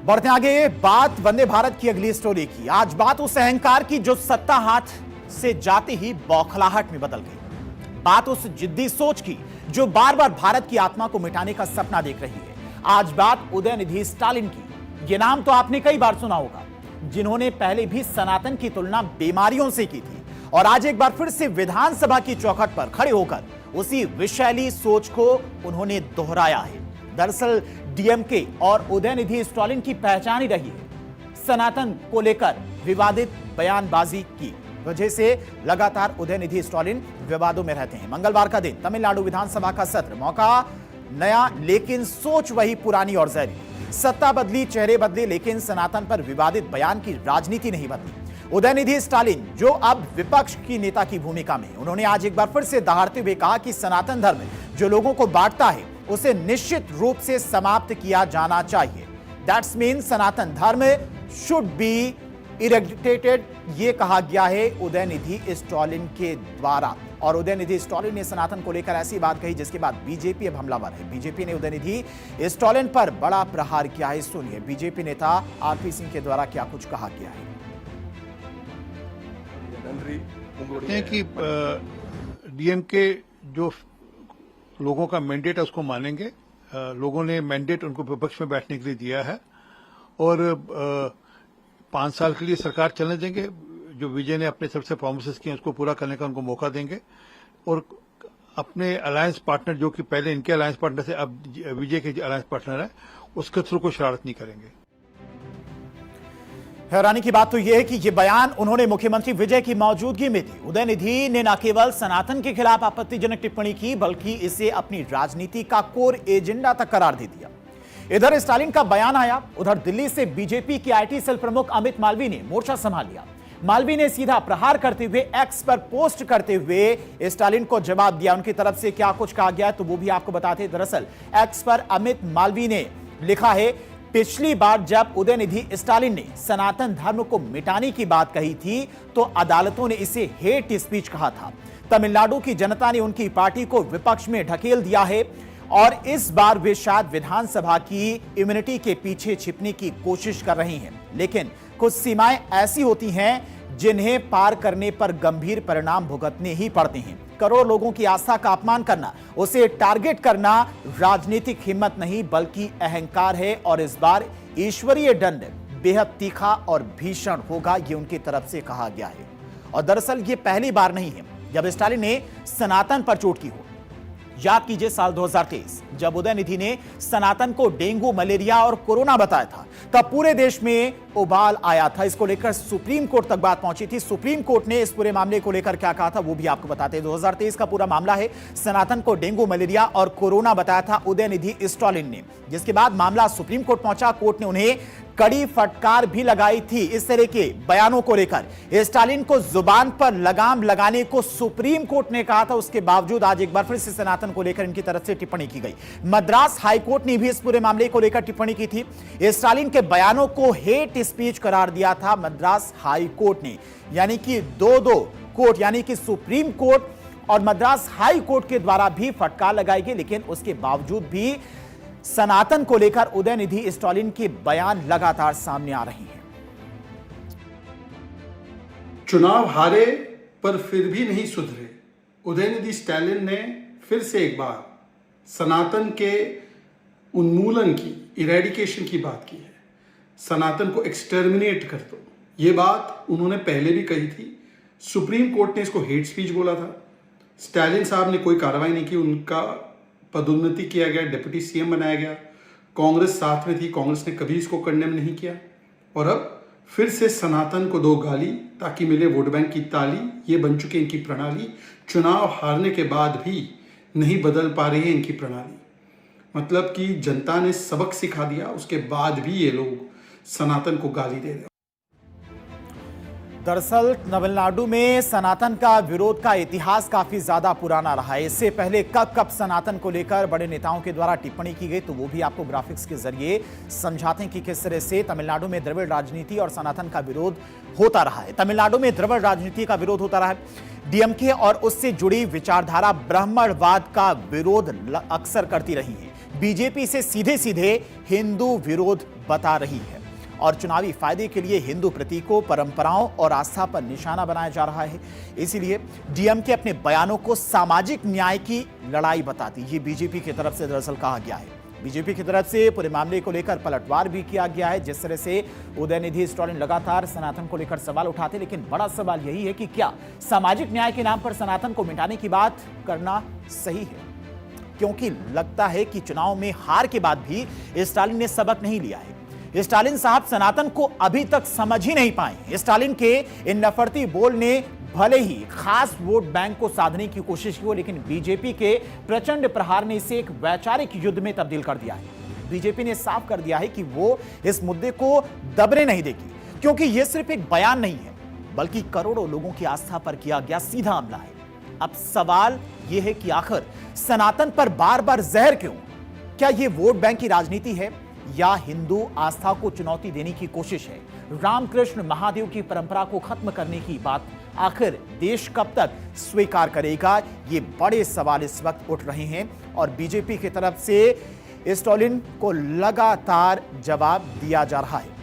बढ़ते आगे, बात वंदे भारत की अगली स्टोरी की। आज बात उस अहंकार की जो सत्ता हाथ से जाते ही बौखलाहट में बदल गई। बात उस जिद्दी सोच की जो बार बार भारत की आत्मा को मिटाने का सपना देख रही है। आज बात उदयनिधि स्टालिन की। यह नाम तो आपने कई बार सुना होगा, जिन्होंने पहले भी सनातन की तुलना बीमारियों से की थी और आज एक बार फिर से विधानसभा की चौखट पर खड़े होकर उसी विषैली सोच को उन्होंने दोहराया है। दरअसल डीएमके और उदयनिधि स्टालिन की पहचान ही रही है सनातन को लेकर विवादित बयानबाजी की वजह से लगातार उदयनिधि स्टालिन विवादों में रहते हैं। मंगलवार का दिन, तमिलनाडु विधानसभा का सत्र, मौका नया लेकिन सोच वही पुरानी और जहरीली। सत्ता बदली, चेहरे बदले, लेकिन सनातन पर विवादित बयान की राजनीति नहीं बदली। उदयनिधि स्टालिन जो अब विपक्ष की नेता की भूमिका में, उन्होंने आज एक बार फिर से दहाड़ते हुए कहा कि सनातन धर्म जो लोगों को बांटता है उसे निश्चित रूप से समाप्त किया जाना चाहिए। दैट्स मीन सनातन धर्म शुड बी इरेडिकेटेड, ये कहा गया है उदयनिधि स्टालिन के द्वारा। और उदयनिधि स्टालिन ने सनातन को लेकर ऐसी बात कही जिसके बाद बीजेपी अब हमलावर है। बीजेपी ने उदयनिधि स्टालिन पर बड़ा प्रहार किया है। सुनिए बीजेपी नेता आरपी सिंह के द्वारा क्या कुछ कहा गया है। कि डीएमके जो लोगों का मैंडेट है उसको मानेंगे। लोगों ने मैंडेट उनको विपक्ष में बैठने के लिए दिया है और 5 साल के लिए सरकार चलने देंगे। जो विजय ने अपने तरफ से प्रॉमिसेस किए उसको पूरा करने का उनको मौका देंगे और अपने अलायंस पार्टनर जो कि पहले इनके अलायंस पार्टनर थे, अब विजय के अलायंस पार्टनर है, उसके थ्रू कोई शरारत नहीं करेंगे। हैरानी की बात तो यह है कि यह बयान उन्होंने मुख्यमंत्री विजय की मौजूदगी में दी। उदयनिधि ने न केवल सनातन के खिलाफ आपत्तिजनक टिप्पणी की बल्कि इसे अपनी राजनीति का कोर एजेंडा तक करार दे दिया। इधर स्टालिन का बयान आया, उधर दिल्ली से बीजेपी के आईटी सेल प्रमुख अमित मालवीय ने मोर्चा संभाल लिया। मालवीय ने सीधा प्रहार करते हुए एक्स पर पोस्ट करते हुए स्टालिन को जवाब दिया। उनकी तरफ से क्या कुछ कहा गया तो वो भी आपको बताते। दरअसल एक्स पर अमित मालवीय ने लिखा है, पिछली बार जब उदयनिधि स्टालिन ने सनातन धर्म को मिटाने की बात कही थी तो अदालतों ने इसे हेट स्पीच कहा था। तमिलनाडु की जनता ने उनकी पार्टी को विपक्ष में ढकेल दिया है और इस बार वे शायद विधानसभा की इम्यूनिटी के पीछे छिपने की कोशिश कर रही हैं। लेकिन कुछ सीमाएं ऐसी होती हैं जिन्हें पार करने पर गंभीर परिणाम भुगतने ही पड़ते हैं। करोड़ों लोगों की आस्था का अपमान करना, उसे टारगेट करना राजनीतिक हिम्मत नहीं बल्कि अहंकार है और इस बार ईश्वरीय दंड बेहद तीखा और भीषण होगा, ये उनकी तरफ से कहा गया है। और दरअसल ये पहली बार नहीं है जब स्टालिन ने सनातन पर चोट की हो। याद कीजिए साल 2023 जब उदयनिधि ने सनातन को डेंगू, मलेरिया और कोरोना बताया था, तब पूरे देश में उबाल आया था। इसको लेकर सुप्रीम कोर्ट तक बात पहुंची थी। सुप्रीम कोर्ट ने इस पूरे मामले को लेकर क्या कहा था वो भी आपको बताते हैं। 2023 का पूरा मामला है, सनातन को डेंगू, मलेरिया और कोरोना बताया था उदयनिधि स्टालिन ने, जिसके बाद मामला सुप्रीम कोर्ट पहुंचा। कोर्ट ने उन्हें कड़ी फटकार भी लगाई थी इस तरह के बयानों को लेकर। स्टालिन को जुबान पर लगाम लगाने को सुप्रीम कोर्ट ने कहा था, उसके बावजूद आज एक बार फिर से सनातन को लेकर इनकी तरफ से टिप्पणी की गई। मद्रास हाईकोर्ट ने भी इस पूरे मामले को लेकर टिप्पणी की थी। स्टालिन के बयानों को हेट स्पीच करार दिया था मद्रास हाईकोर्ट ने, यानी कि दो कोर्ट यानी कि सुप्रीम कोर्ट और मद्रास हाई कोर्ट के द्वारा भी फटकार लगाई गई। लेकिन उसके बावजूद भी सनातन को लेकर उदयनिधि स्टालिन के बयान लगातार सामने आ रहे हैं। चुनाव हारे पर फिर भी नहीं सुधरे। उदयनिधि स्टालिन ने फिर से एक बार सनातन के उन्मूलन की, इरेडिकेशन की बात की है। सनातन को एक्सटर्मिनेट कर दो, ये बात उन्होंने पहले भी कही थी। सुप्रीम कोर्ट ने इसको हेट स्पीच बोला था। स्टालिन साहब ने कोई कार्रवाई नहीं की, उनका पदोन्नति किया गया, डिप्टी सीएम बनाया गया। कांग्रेस साथ में थी, कांग्रेस ने कभी इसको कंडेम नहीं किया। और अब फिर से सनातन को दो गाली ताकि मिले वोट बैंक की ताली, ये बन चुकी इनकी प्रणाली। चुनाव हारने के बाद भी नहीं बदल पा रही है इनकी प्रणाली। मतलब कि जनता ने सबक सिखा दिया, उसके बाद भी ये लोग सनातन को गाली दे रहे हैं। दरअसल तमिलनाडु में सनातन का विरोध का इतिहास काफी ज्यादा पुराना रहा है। इससे पहले कब सनातन को लेकर बड़े नेताओं के द्वारा टिप्पणी की गई तो वो भी आपको ग्राफिक्स के जरिए समझाते हैं कि किस तरह से तमिलनाडु में द्रविड़ राजनीति और सनातन का विरोध होता रहा है। तमिलनाडु में द्रविड़ राजनीति का विरोध होता रहा है। डीएमके और उससे जुड़ी विचारधारा ब्राह्मणवाद का विरोध अक्सर करती रही है। बीजेपी से सीधे सीधे हिंदू विरोध बता रही है और चुनावी फायदे के लिए हिंदू प्रतीकों, परंपराओं और आस्था पर निशाना बनाया जा रहा है। इसीलिए डीएमके अपने बयानों को सामाजिक न्याय की लड़ाई बताती। ये बीजेपी की तरफ से दरअसल कहा गया है। बीजेपी की तरफ से पूरे मामले को लेकर पलटवार भी किया गया है। जिस तरह से उदयनिधि स्टालिन लगातार सनातन को लेकर सवाल उठाते, लेकिन बड़ा सवाल यही है कि क्या सामाजिक न्याय के नाम पर सनातन को मिटाने की बात करना सही है? क्योंकि लगता है कि चुनाव में हार के बाद भी स्टालिन ने सबक नहीं लिया है। स्टालिन साहब सनातन को अभी तक समझ ही नहीं पाए। स्टालिन के इन नफरती बोल ने भले ही खास वोट बैंक को साधने की कोशिश की हो, लेकिन बीजेपी के प्रचंड प्रहार ने इसे एक वैचारिक युद्ध में तब्दील कर दिया है। बीजेपी ने साफ कर दिया है कि वो इस मुद्दे को दबने नहीं देगी, क्योंकि यह सिर्फ एक बयान नहीं है, बल्कि करोड़ों लोगों की आस्था पर किया गया सीधा हमला है। अब सवाल यह है कि आखिर सनातन पर बार बार जहर क्यों? क्या यह वोट बैंक की राजनीति है या हिंदू आस्था को चुनौती देने की कोशिश है? रामकृष्ण महादेव की परंपरा को खत्म करने की बात आखिर देश कब तक स्वीकार करेगा? ये बड़े सवाल इस वक्त उठ रहे हैं और बीजेपी की तरफ से स्टालिन को लगातार जवाब दिया जा रहा है।